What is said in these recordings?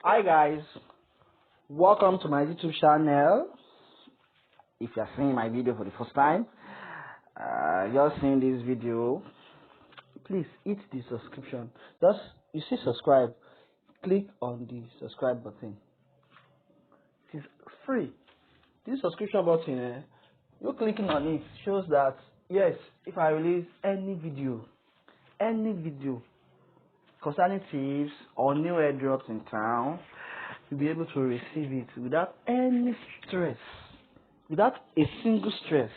Hi guys, welcome to my YouTube channel. If you are seeing my video for the first time, you're seeing this video, please hit the subscription. You see subscribe, click on the subscribe button. It is free. This subscription button, you clicking on it shows that yes, if I release any video concerning thieves or new airdrops in town, you'll be able to receive it without any stress, without a single stress.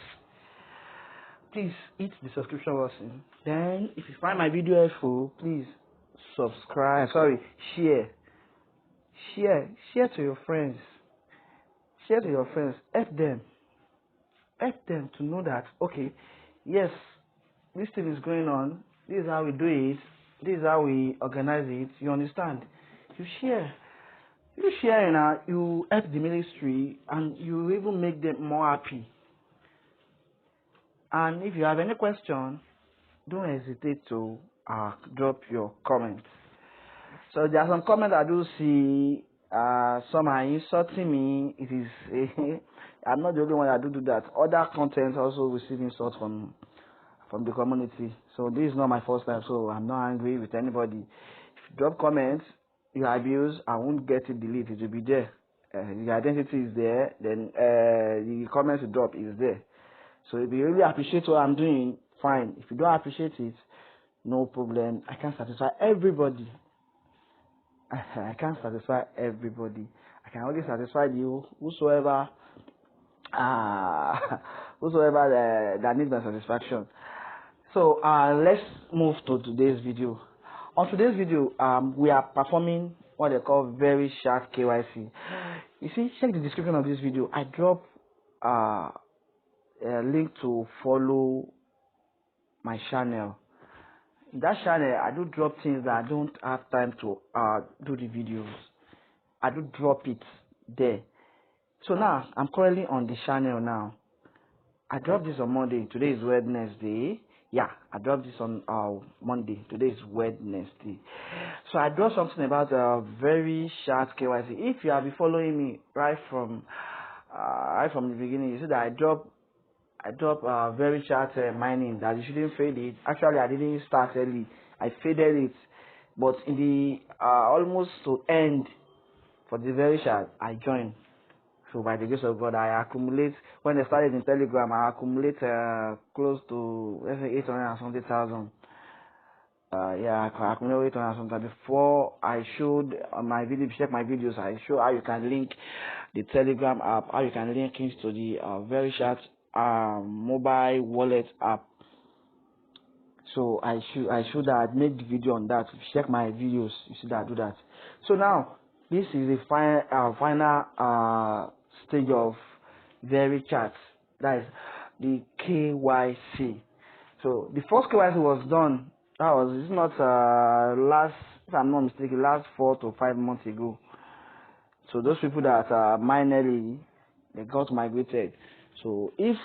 Please hit the subscription button. Then, if you find my video helpful, please subscribe. Share to your friends. Share to your friends. Help them to know that okay, yes, this thing is going on. This is how we do it. This is how we organize it. You understand? You share, you help the ministry, and you even make them more happy. And if you have any question, don't hesitate to drop your comments. So there are some comments I do see. Some are insulting me. It is I'm not the only one that do that. Other content also receive insults from the community. So this is not my first time, so I'm not angry with anybody. If you drop comments, you abuse, I won't get it deleted. It will be there. The identity is there, then the comments you drop is there. So if you really appreciate what I'm doing, fine. If you don't appreciate it, no problem. I can't satisfy everybody. I can't satisfy everybody. I can only satisfy you, whosoever that needs my satisfaction. So let's move to today's video. On today's video, we are performing what they call VeryChat KYC. You see, check the description of this video. I drop a link to follow my channel. In that channel, I do drop things that I don't have time to do the videos. I do drop it there. So now, I'm currently on the channel now. I dropped this on Monday. Today is Wednesday. Yeah, I dropped this on Monday. Today is Wednesday. So I dropped something about VeryChat KYC. If you have been following me right from the beginning, you see that I dropped VeryChat mining, that you shouldn't fade it. Actually, I didn't start early. I faded it, but in the almost to end for the VeryChat, I joined. So by the grace of God, I accumulate. When I started in Telegram, I accumulate close to, let's say, 800 and something thousand. Yeah, I accumulate 800 and something. Before I showed on my video, check my videos, I show how you can link the Telegram app, how you can link into the VeryChat mobile wallet app. So I show that. I made the video on that. If you check my videos, you see that I do that. So now this is the final stage of VeryChat. That is the KYC. So the first KYC was done. That was, it's not last, if I'm not mistaken, last 4 to 5 months ago. So those people that minorly, they got migrated. So if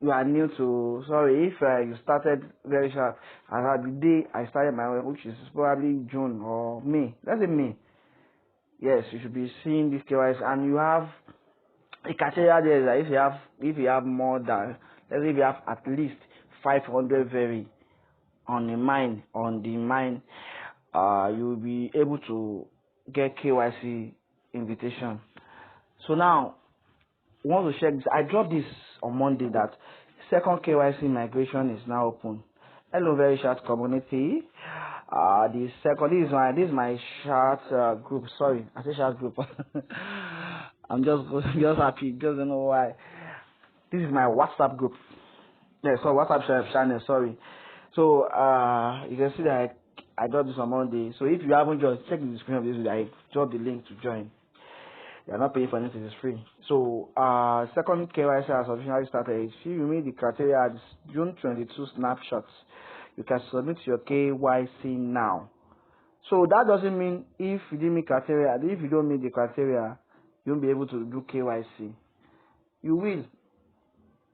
you are new to, if you started VeryChat, as at the day I started my own, which is probably June or May, let's say May. Yes, you should be seeing this KYC, and you have a criteria there that if you have more than, let's say if you have at least 500 Very on the mine, you'll be able to get KYC invitation. So now, I want to check this. I dropped this on Monday that second KYC migration is now open. Hello, VeryChat community. The second, this is my chat group. Sorry, I say chat group. I'm just happy. Just don't know why. This is my WhatsApp group. Yeah, so WhatsApp channel. Sorry. So you can see that I dropped this on Monday. So if you haven't joined, check the description of this video. I dropped the link to join. You are not paying for anything, it's free. So, second KYC has officially started. If you meet the criteria at June 22 snapshots, you can submit your KYC now. So that doesn't mean if you didn't meet criteria, if you don't meet the criteria, you won't be able to do KYC. You will,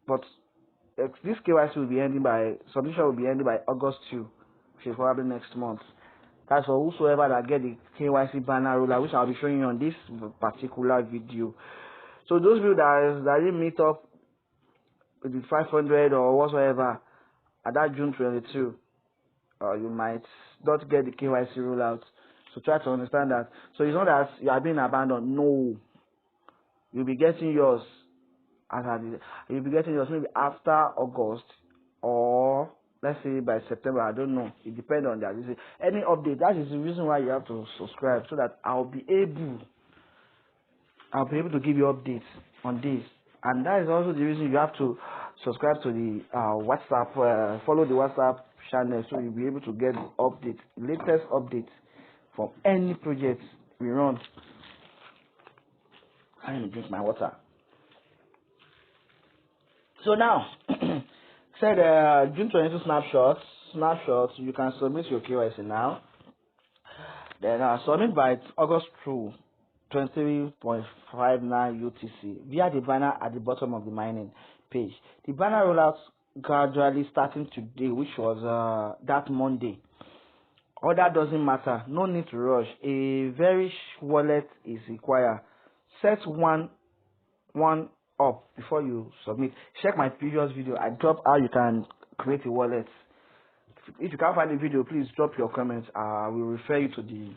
but this KYC will be ending by, submission will be ending by August 2, which is probably next month. That's for whosoever that get the KYC banner rollout, which I'll be showing you on this particular video. So those people that didn't meet up with the 500 or whatsoever at that June 22, you might not get the KYC rollout. So try to understand that. So it's not that you are being abandoned. No, you'll be getting yours. You'll be getting yours maybe after August, or let's say by September. I don't know. It depends on that. Any update. That is the reason why you have to subscribe, so that I'll be able to give you updates on this. And that is also the reason you have to subscribe to the WhatsApp, follow the WhatsApp channel, so you'll be able to get the updates, latest updates from any project we run. I need to drink my water. So now, said June 22 snapshots, you can submit your KYC now. Then submit by August 2, 23.59 UTC via the banner at the bottom of the mining page. The banner rollout gradually starting today, which was that Monday. All that doesn't matter. No need to rush. A very wallet is required. Set one up before you submit. Check my previous video. I dropped how you can create a wallet. If you can't find the video, please drop your comments. I will refer you to the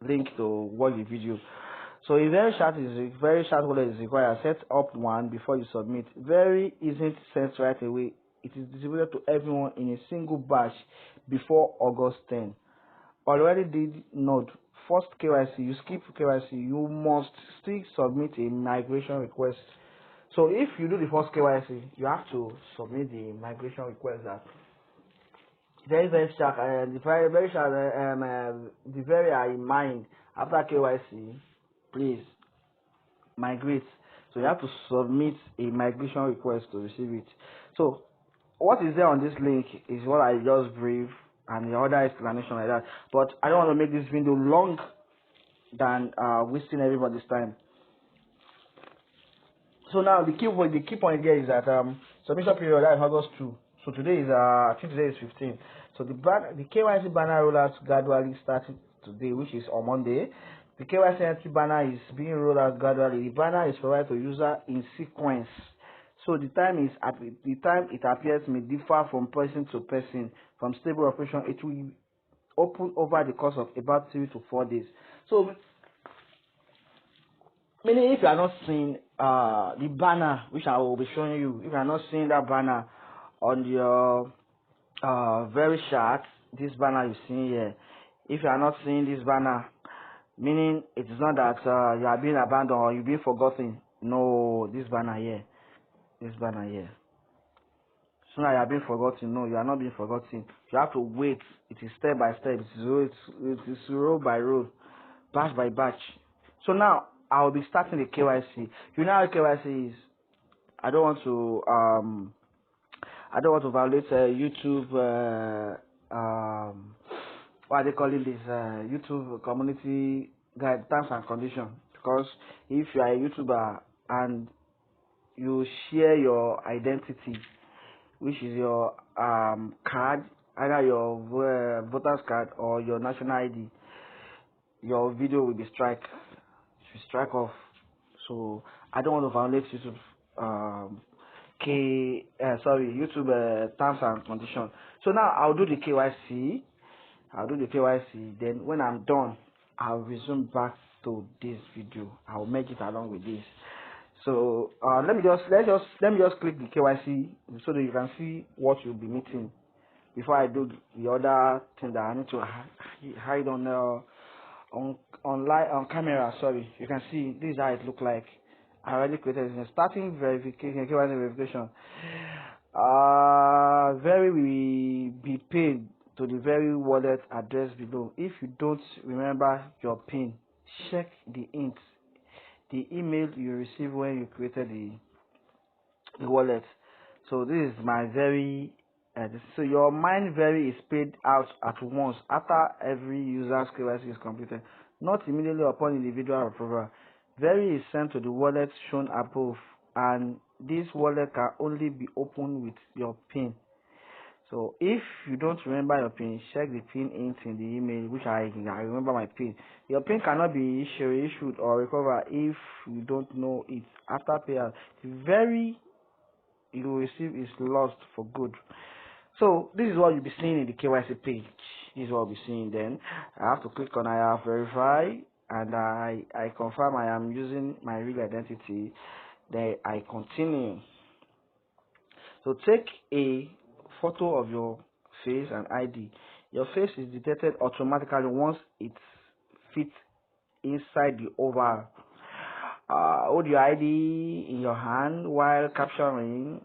link to watch the video. So a very short wallet is required. Set up one before you submit. Very isn't sent right away. It is distributed to everyone in a single batch before August 10. Already did note. First KYC, you skip KYC, you must still submit a migration request. So if you do the first KYC, you have to submit the migration request. That very sharp, the very are in mind after KYC, please migrate. So you have to submit a migration request to receive it. So what is there on this link is what I just briefed, and the other explanation like that. But I don't want to make this video long than wasting everybody's time. So now the key point here is that submission period is August 2. So today is I think today is 15. So the KYC banner rollout gradually started today, which is on Monday. The KYC entry banner is being rolled out gradually. The banner is provided to user in sequence. So the time it appears may differ from person to person. From stable operation, it will open over the course of about 3 to 4 days. So meaning if you are not seeing the banner, which I will be showing you, if you are not seeing that banner on your VeryChat, this banner you see here, if you are not seeing this banner, meaning it is not that you are being abandoned or you're being forgotten. No, this banner here. So now you are being forgotten. No, you are not being forgotten. You have to wait. It is step by step. It is row by row, batch by batch. So now I will be starting the KYC. You know how KYC is. I don't want to violate YouTube. What are they calling this? YouTube community guide terms and conditions. Because if you are a YouTuber and you share your identity, which is your card, either your voter's card or your national ID, your video will be strike off. So I don't want to violate YouTube terms and conditions. So now I'll do the KYC. Then when I'm done, I'll resume back to this video. I'll make it along with this. So let me just click the KYC so that you can see what you'll be meeting before I do the other thing that I need to hide on camera. Sorry, you can see this is how it look like. I already created it. Starting verification, KYC verification. Very will be paid to the very wallet address below. If you don't remember your PIN, check the email you received when you created the wallet. So this is my very so your mine very is paid out at once after every user's KYC is completed, not immediately upon individual approval. Very is sent to the wallet shown above, and this wallet can only be opened with your PIN. So if you don't remember your PIN, check the PIN hint in the email, which I remember my PIN. Your PIN cannot be issued or recovered if you don't know it after payout. The you will receive is lost for good. So this is what you'll be seeing in the KYC page. This is what we'll be seeing then. I have to click on I have verify, and I confirm I am using my real identity. Then I continue. So take a photo of your face and ID. Your face is detected automatically once it fits inside the oval. Hold your ID in your hand while capturing.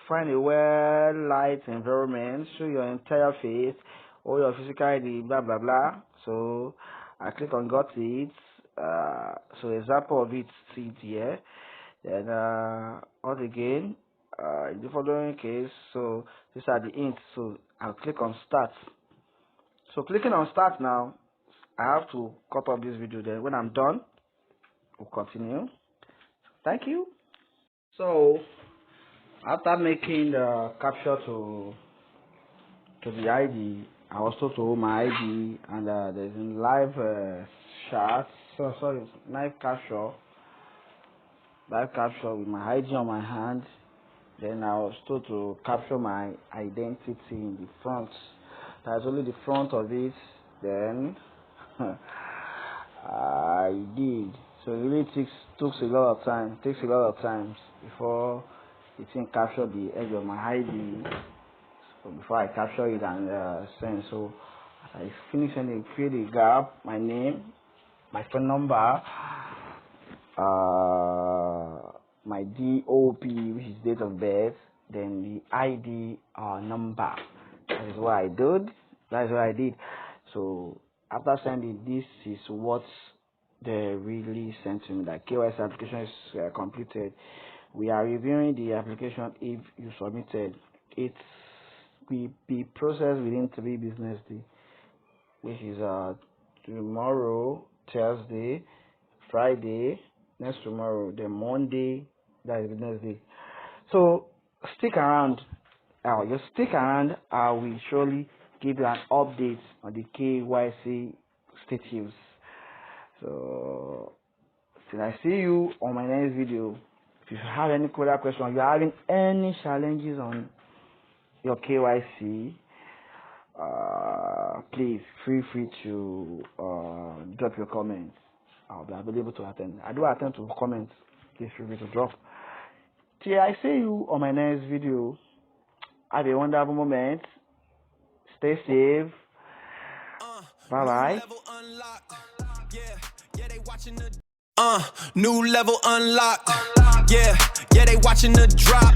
Find a well-light environment. Show your entire face or your physical ID, blah blah blah. So I click on got it. So example of it, see it here. Then all again. In the following case, so these are the hints. So I'll click on start. So clicking on start now, I have to cut off this video. Then when I'm done, we'll continue. Thank you. So after making the capture to the ID, I was told to hold my ID, and there's a live chat. So sorry, live capture with my ID on my hand. Then I was told to capture my identity in the front. That's only the front of it. Then I did. So it really took a lot of time. Takes a lot of times before the thing captured the edge of my ID. So before I capture it and send. So as I finish sending, create a gap, my name, my phone number, my DOP, which is date of birth, then the ID number. That is what I did. That is what I did. So after sending, this is what they really sent to me. That KYC application is completed. We are reviewing the application. If you submitted, it will be processed within 3 business days, which is tomorrow, Thursday, Friday, next tomorrow, then Monday, that is business day. So stick around. Just stick around. I will surely give you an update on the KYC status. So till I see you on my next video. If you have any further questions, you're having any challenges on your KYC, please feel free to drop your comments. I'll be available to attend. I do attend to comments. Please feel free to drop. Till I see you on my next video. Have a wonderful moment. Stay safe. Bye bye. New level unlocked. Yeah, they watching the drop.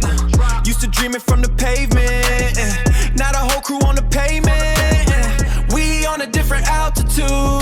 Used to dreaming from the pavement. Now the whole crew on the pavement. We on a different altitude.